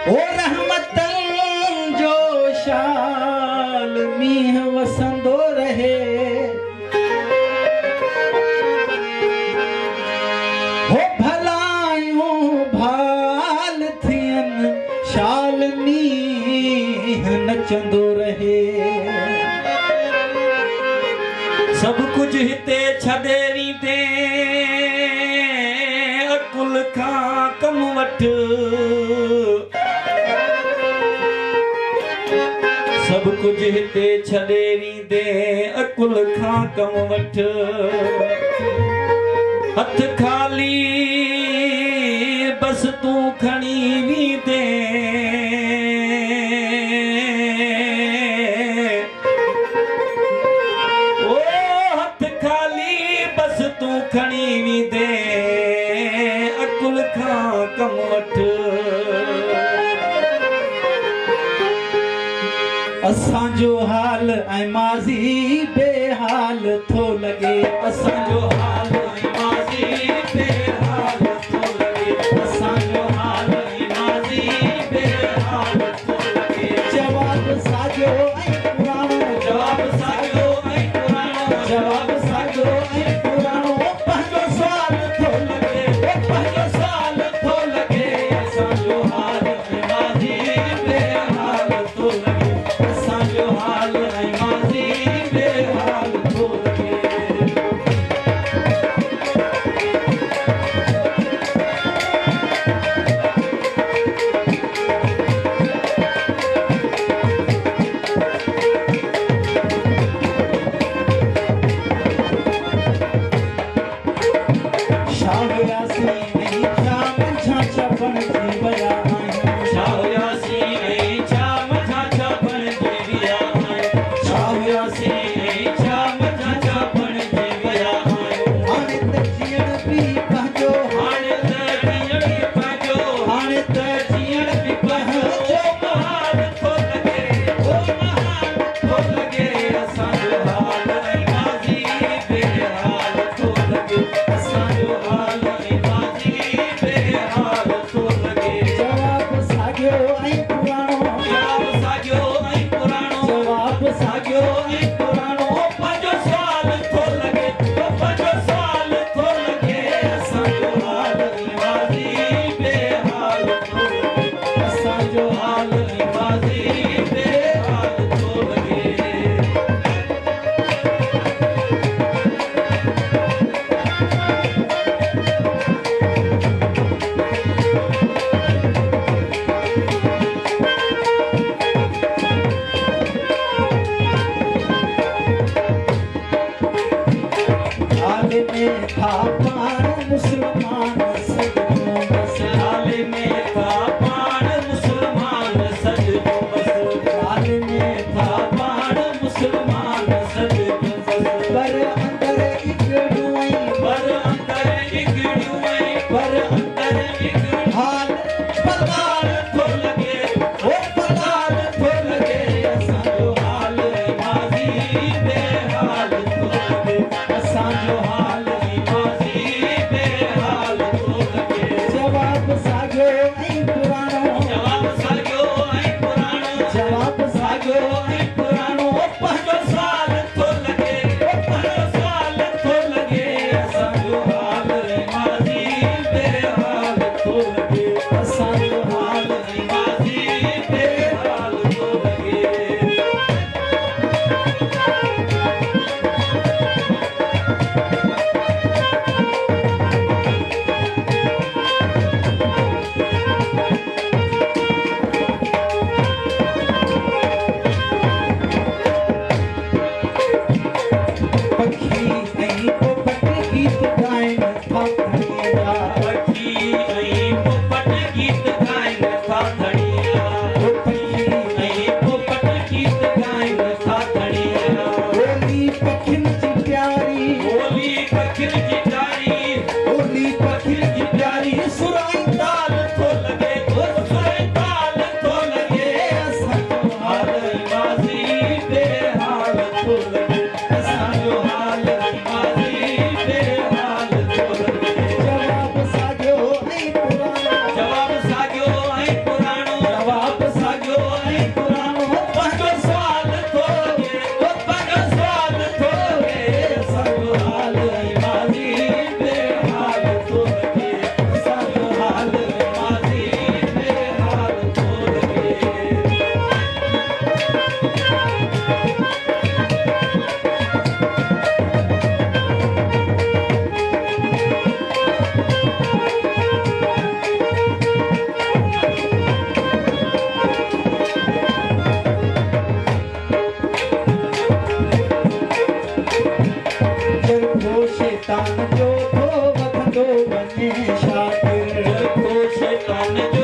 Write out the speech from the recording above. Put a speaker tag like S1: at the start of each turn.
S1: ओ रहमतन जो शाल मींह वसंदो रहे, हो भलायूं भाल थियन शाल मींह नचंदो रहे। सब कुछ हिते छॾे वींदे अकुल खां कम वठ, सब कुछ हिते छॾे वींदे अकुल खां कम वठ। हथ खाली बस तूं खणी वींदे, ओ हथ खाली बस तूं खणी वींदे अकुल खां कम वठ। असांजो हाल ऐं माज़ी बेहाल थो लॻे, असांजो हाल ऐं माज़ी बेहाल थो लॻे, असांजो हाल ऐं माज़ी बेहाल थो लॻे। जवाब साॻियो ऐं पुराणो, जवाब साॻियो ऐं पुराणो, जवाब साॻियो ऐं पुराणो, पंहिंजो सुवाल थो लॻे, पंहिंजो सुवाल थो लॻे। असांजो हाल ऐं माज़ी बेहाल थो लॻे, असांजो हाल ऐं माज़ी बेहाल थो लॻे। तन